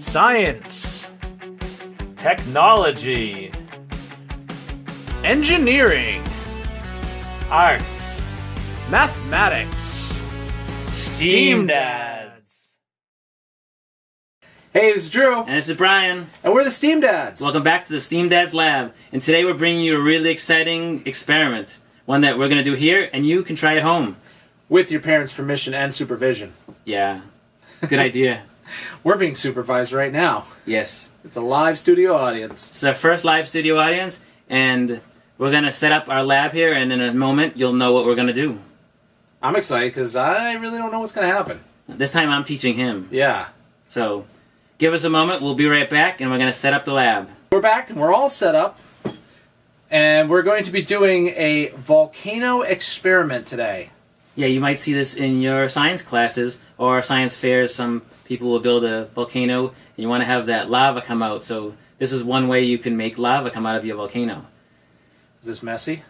Science, technology, engineering, arts, mathematics, STEAMDads. Hey, this is Drew. And this is Brian. And we're the STEAMDads. Welcome back to the STEAMDads Lab. And today we're bringing you a really exciting experiment. One that we're going to do here, and you can try at home. With your parents' permission and supervision. Yeah. Good idea. We're being supervised right now. Yes. It's a live studio audience. It's our first live studio audience, and we're going to set up our lab here, and in a moment you'll know what we're going to do. I'm excited because I really don't know what's going to happen. This time I'm teaching him. Yeah. So, give us a moment, we'll be right back, and we're going to set up the lab. We're back, and we're all set up. And we're going to be doing a volcano experiment today. Yeah, you might see this in your science classes or science fairs. Some people will build a volcano and you want to have that lava come out. So this is one way you can make lava come out of your volcano. Is this messy?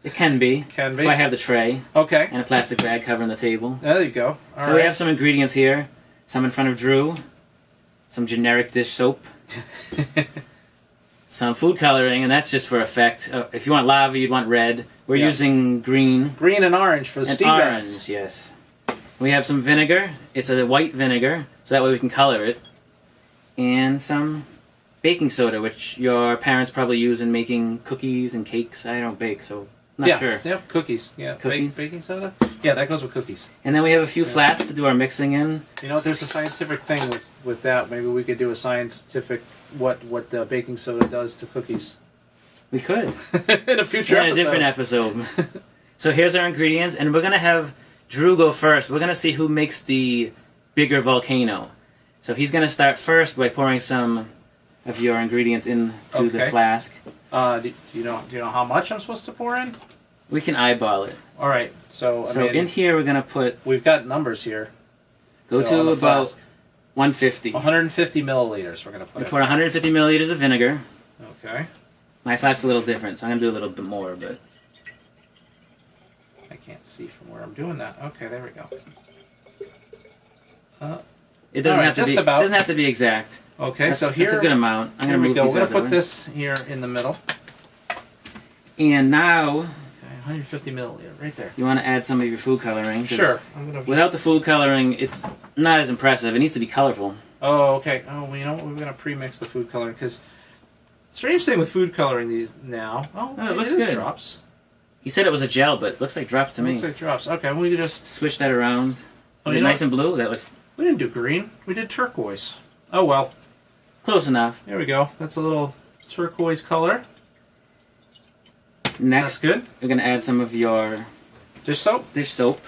It can be. Can be. So I have the tray. Okay. And a plastic bag covering the table. There you go. All so right. we have some ingredients here. Some in front of Drew. Some generic dish soap. Some food coloring, and that's just for effect. If you want lava, you'd want red. We're using green. Green and orange for the and STEAMDads. Orange, yes. We have some vinegar. It's a white vinegar, so that way we can color it. And some baking soda, which your parents probably use in making cookies and cakes. I don't bake, so I'm not sure. Yep, cookies. Yeah, Cookies? Baking soda? Yeah, that goes with cookies. And then we have a few flasks to do our mixing in. You know, there's a scientific thing with that. Maybe we could do a scientific what baking soda does to cookies. We could. In a future In a episode. different episode. So here's our ingredients, and we're going to have Drew go first. We're going to see who makes the bigger volcano. So he's going to start first by pouring some of your ingredients into the flask. Do you know how much I'm supposed to pour in? We can eyeball it. All right. So in here we're going to put... We've got numbers here. Go to about 150. 150 milliliters we're going to put in. We pour 150 milliliters of vinegar. Okay. My flask's a little different, so I'm going to do a little bit more, but... I can't see from where I'm doing that. Okay, there we go. It doesn't have to just be. about. It doesn't have to be exact. Okay, so here... That's a good amount. I'm going to move We're these going out to of put the way. this here in the middle. And now... Okay, 150 milliliters, right there. You want to add some of your food coloring. Sure. Without the food coloring, it's not as impressive. It needs to be colorful. Oh, okay. Oh, well, you know what? We're going to pre-mix the food coloring because... Strange thing with food coloring these now. Oh, it looks is good. Drops. He said it was a gel, but it looks like drops to me. Looks like drops. Okay, we could just... Switch that around. Oh, Is it nice and blue? That looks We didn't do green. We did turquoise. Oh, well. close enough. There we go. That's a little turquoise color. Next, That's good. we're going to add some of your Dish soap. dish soap.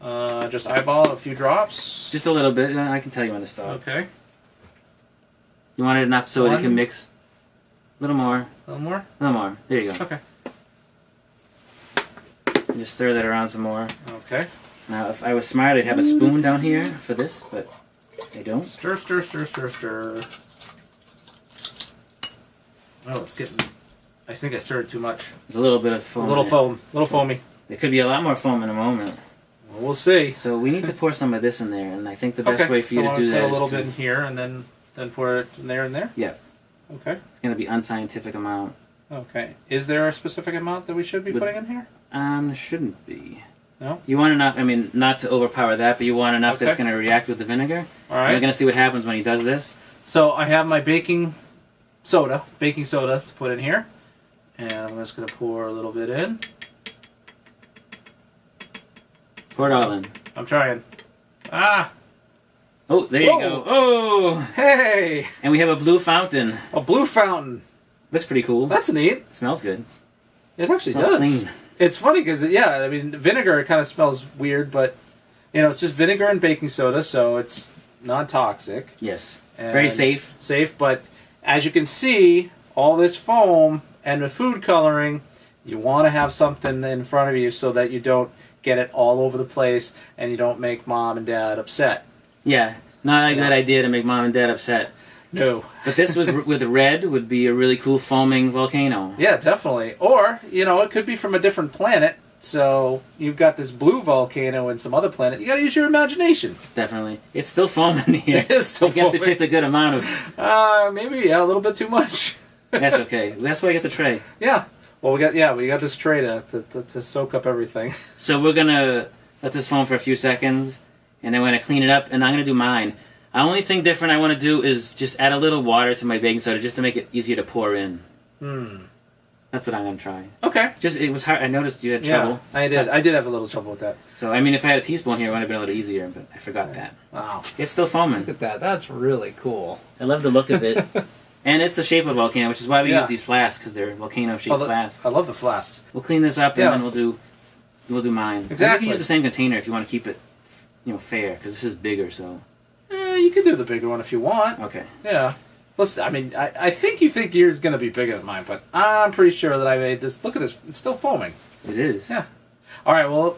Just eyeball a few drops. Just a little bit. I can tell you when to stop. Okay. You want it enough so that you One. can mix. A little more. A little more? A little more. There you go. Okay. And just stir that around some more. Okay. Now, if I was smart, I'd have a spoon down here for this, but I don't. Stir, stir, stir, stir, stir. Oh, it's getting... I think I stirred too much. There's a little bit of foam. A little there. foam. A little foamy. There could be a lot more foam in a moment. Well, we'll see. So we need to pour some of this in there, and I think the best way for you to do that put is a little to... bit in here and then pour it in there and there? Yeah. Okay. It's going to be unscientific amount. Okay. Is there a specific amount that we should be putting in here? Shouldn't be. No? You want enough, I mean, not to overpower that, but you want enough Okay. that's going to react with the vinegar. All right. We're going to see what happens when he does this. So I have my baking soda to put in here. And I'm just going to pour a little bit in. Pour it all in. I'm trying. Ah! Oh, there you go. Oh! Hey! And we have a blue fountain. A blue fountain. Looks pretty cool. That's neat. It smells good. It actually Smells does. clean. It's funny because, yeah, I mean, vinegar kind of smells weird, but, you know, it's just vinegar and baking soda, so it's non-toxic. Yes. And Very safe. Safe, but as you can see, all this foam and the food coloring, you want to have something in front of you so that you don't get it all over the place and you don't make mom and dad upset. Yeah. Not a good idea to make mom and dad upset. No. But this with red would be a really cool foaming volcano. Yeah, definitely. Or, you know, it could be from a different planet So you've got this blue volcano and some other planet. You got to use your imagination. Definitely. It's still foaming here. It is still I guess we foaming. picked a good amount of... Maybe a little bit too much. That's okay. That's why I get the tray. Yeah. Well, we got this tray to soak up everything. So we're going to let this foam for a few seconds, and then we're going to clean it up, and I'm going to do mine. The only thing different I want to do is just add a little water to my baking soda just to make it easier to pour in. That's what I'm going to try. Okay. It was hard. I noticed you had trouble. I did. I did have a little trouble with that. So, I mean, if I had a teaspoon here, it would have been a little easier, but I forgot that. Wow. It's still foaming. Look at that. That's really cool. I love the look of it. And it's the shape of a volcano, which is why we Yeah. use these flasks, because they're volcano-shaped flasks. I love the flasks. We'll clean this up, and Yeah. then we'll do mine. And Exactly. you can use the same container if you want to keep it, fair, because this is bigger, so... You can do the bigger one if you want. Okay. Yeah. Listen, I mean, I think you think yours is going to be bigger than mine, but I'm pretty sure that I made this. Look at this. It's still foaming. It is. Yeah. All right, well...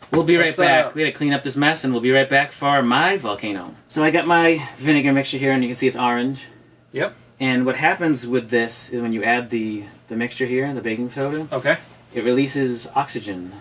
We'll be right Let's, back. We gotta clean up this mess, and we'll be right back for my volcano. So I got my vinegar mixture here, and you can see it's orange. Yep. And what happens with this is when you add the mixture here, the baking soda, Okay. it releases oxygen.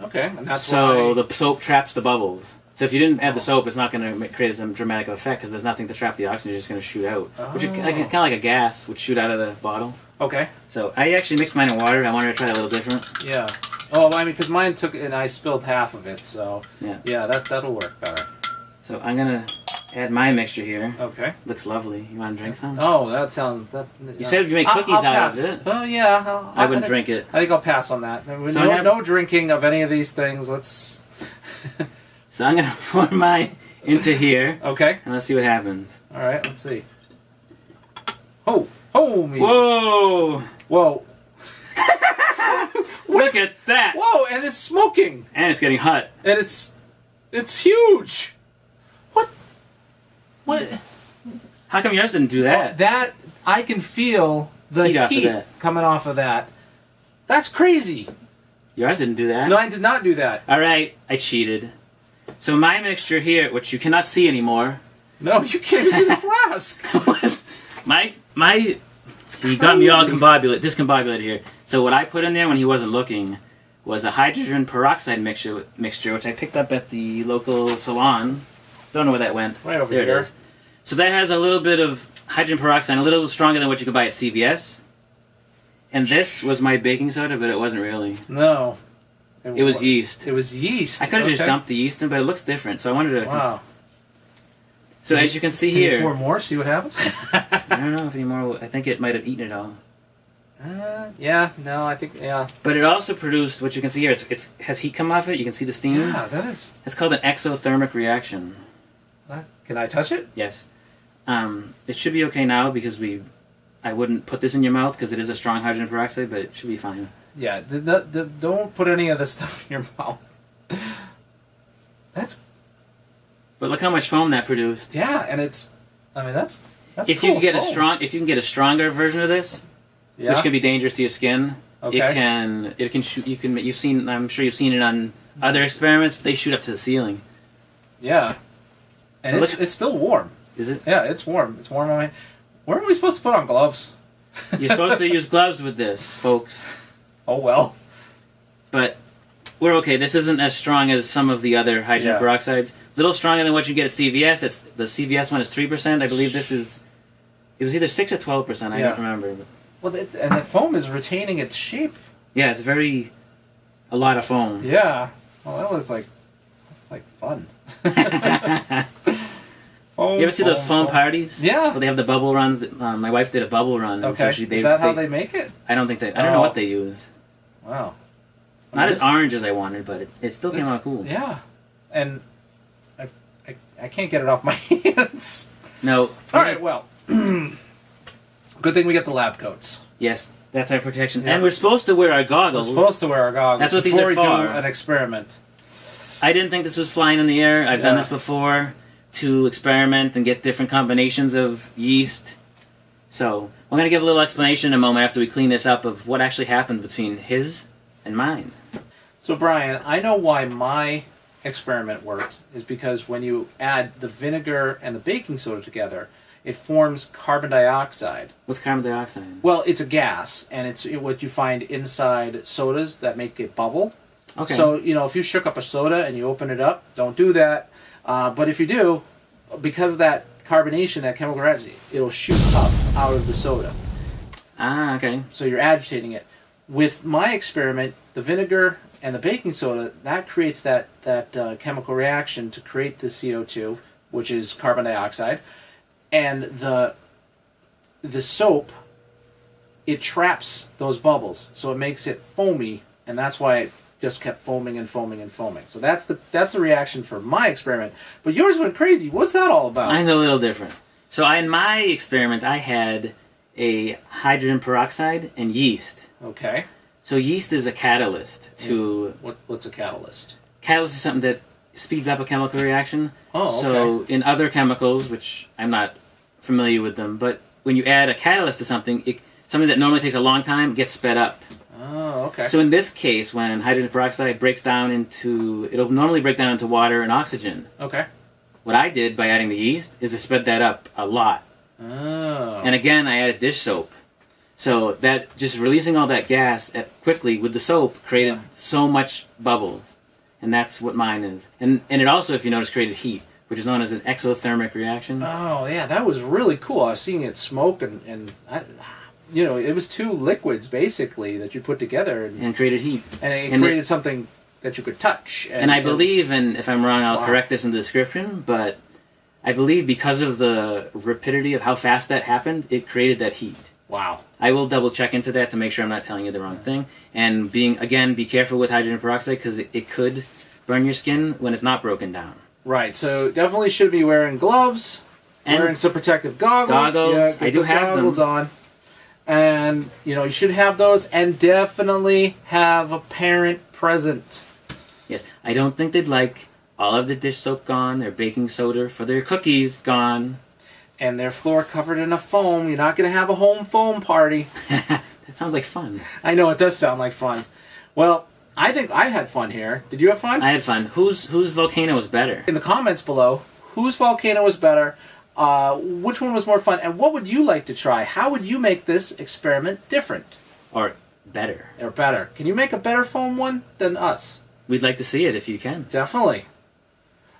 Okay, and that's So why... the soap traps the bubbles. So if you didn't add the soap, it's not going to create some dramatic effect because there's nothing to trap the oxygen. It's just going to shoot out, which is kind of like a gas would shoot out of the bottle. Okay. So I actually mixed mine in water. I wanted to try it a little different. Yeah. Oh, I mean, because mine took... And I spilled half of it, so... Yeah. That'll work better. So I'm going to add my mixture here. Okay. Looks lovely. You want to drink some? Oh, that sounds... You said you make cookies I'll out pass. of it. Oh, yeah. I wouldn't drink it. I think I'll pass on that. So No drinking of any of these things. Let's... So I'm going to pour mine into here. Okay. And let's see what happens. All right, let's see. Oh, me. Whoa! Whoa. Look at that! Whoa, and it's smoking. And it's getting hot. And it's huge. What? How come yours didn't do that? That, I can feel the Heat off of heat that. coming off of that. That's crazy. Yours didn't do that? No, I did not do that. Alright, I cheated. So my mixture here, which you cannot see anymore... No, you can't see the flask. He got me all discombobulated here. So what I put in there when he wasn't looking was a hydrogen peroxide mixture, which I picked up at the local salon. Don't know where that went. Right over there here. It is. So that has a little bit of hydrogen peroxide, a little stronger than what you could buy at CVS. And this was my baking soda, but it wasn't really. No. It was yeast. It was yeast. I could have just dumped the yeast in, but it looks different, so I wanted to... Wow. So as you can see Can you here... pour more, see what happens? I don't know if anymore... I think it might have eaten it all. Yeah, no, I think, yeah. But it also produced, what you can see here, it has heat come off it, you can see the steam. Yeah, that is... It's called an exothermic reaction. Can I touch it? Yes. It should be okay now because I wouldn't put this in your mouth because it is a strong hydrogen peroxide, but it should be fine. Yeah, don't put any of this stuff in your mouth. But look how much foam that produced. Yeah, and it's... I mean, that's If cool you can get foam. if you can get a stronger version of this, Yeah? which can be dangerous to your skin, Okay. it can shoot. I'm sure you've seen it on other experiments, but they shoot up to the ceiling. Yeah. And But it's still warm. Is it? Yeah, it's warm. It's warm on my... Where are we supposed to put on gloves? You're supposed to use gloves with this, folks. Oh, well. But we're okay. This isn't as strong as some of the other hydrogen Yeah. peroxides. A little stronger than what you get at CVS. The CVS one is 3%. I believe this is... It was either 6 or 12%. I don't remember. But Well, and the foam is retaining its shape. yeah, it's a lot of foam. Yeah. Well, that was like fun. You ever see those foam parties? Yeah. Where they have the bubble runs. My wife did a bubble run. And Okay. so Is that how they make it? I don't think I don't know what they use. Wow. Not as orange as I wanted, but it still came out cool. Yeah. And I can't get it off my hands. No. All right, well. Good thing we get the lab coats. Yes, that's our protection. Yeah. And we're supposed to wear our We're goggles. supposed to wear our goggles That's what these before are we for. do an experiment. I didn't think this was flying in the air. I've done Yeah. this before to experiment and get different combinations of yeast. So, I'm going to give a little explanation in a moment after we clean this up of what actually happened between his and mine. So, Brian, I know why my experiment worked is because when you add the vinegar and the baking soda together, it forms carbon dioxide. What's carbon dioxide? Well, it's a gas, and it's what you find inside sodas that make it bubble. Okay. So, if you shook up a soda and you open it up, don't do that. But if you do, because of that carbonation, that chemical reaction, it'll shoot up out of the soda. Ah, okay. So you're agitating it. With my experiment, the vinegar and the baking soda, that creates that chemical reaction to create the CO2, which is carbon dioxide. And the soap, it traps those bubbles, so it makes it foamy, and that's why it just kept foaming and foaming and foaming. So that's the reaction for my experiment. But yours went crazy. What's that all about? Mine's a little different. So in my experiment, I had a hydrogen peroxide and yeast. Okay. So yeast is a catalyst to... What's a catalyst? Catalyst is something that speeds up a chemical reaction. Oh, okay. So in other chemicals, which I'm not familiar with them, but when you add a catalyst to something, something that normally takes a long time gets sped up. Oh, okay. So in this case, when hydrogen peroxide breaks down it'll normally break down into water and oxygen. Okay. What I did by adding the yeast is I sped that up a lot. Oh. And again, I added dish soap. So that just releasing all that gas quickly with the soap created so much bubbles. And that's what mine is. And it also, if you notice, created heat, which is known as an exothermic reaction. Oh, yeah, that was really cool. I was seeing it smoke, and it was two liquids, basically, that you put together. And created heat. And it created something that you could touch. And I believe, and if I'm wrong, I'll correct this in the description, but I believe because of the rapidity of how fast that happened, it created that heat. Wow. I will double check into that to make sure I'm not telling you the wrong thing. And be careful with hydrogen peroxide because it could burn your skin when it's not broken down. Right, so definitely should be wearing gloves, And wearing some protective goggles. Goggles, Yeah, I do have goggles them. on. And, you should have those, and definitely have a parent present. Yes, I don't think they'd like all of the dish soap gone, their baking soda for their cookies gone. And their floor covered in a foam. You're not going to have a home foam party. That sounds like fun. I know, it does sound like fun. Well, I think I had fun here. Did you have fun? I had fun. Whose volcano was better? In the comments below, whose volcano was better? Which one was more fun? And what would you like to try? How would you make this experiment different? Or better? Or better. Can you make a better foam one than us? We'd like to see it if you can. Definitely.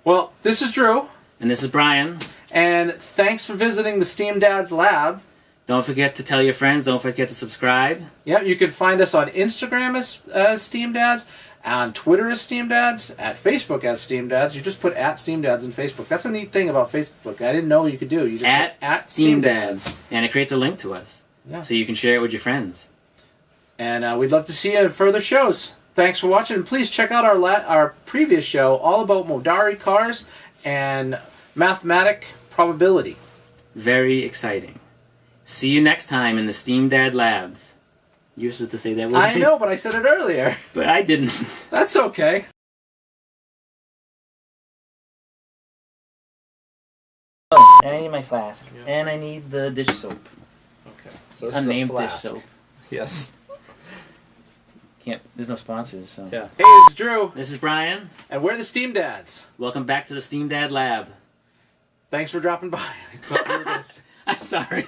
Well, this is Drew. And this is Brian. And thanks for visiting the STEAMDads lab. Don't forget to tell your friends. Don't forget to subscribe. Yep, you can find us on Instagram as STEAMDads, on Twitter as STEAMDads, at Facebook as STEAMDads. You just put at STEAMDads in Facebook. That's a neat thing about Facebook. I didn't know you could do. You just At STEAMDads. And it creates a link to us. Yeah. So you can share it with your friends. And we'd love to see you in further shows. Thanks for watching. And please check out our previous show all about Modari cars and mathematic probability. Very exciting. See you next time in the STEAMDad labs. You're supposed to say that word. I know, but I said it earlier. But I didn't. That's okay. Oh, and I need my flask. Yeah. And I need the dish soap. Okay. So this Unnamed is a dish flask. soap. Yes. There's no sponsors, so. Yeah. Hey, this is Drew. This is Brian. And we're the STEAMDads. Welcome back to the STEAMDad lab. Thanks for dropping by. I thought you were gonna I'm sorry.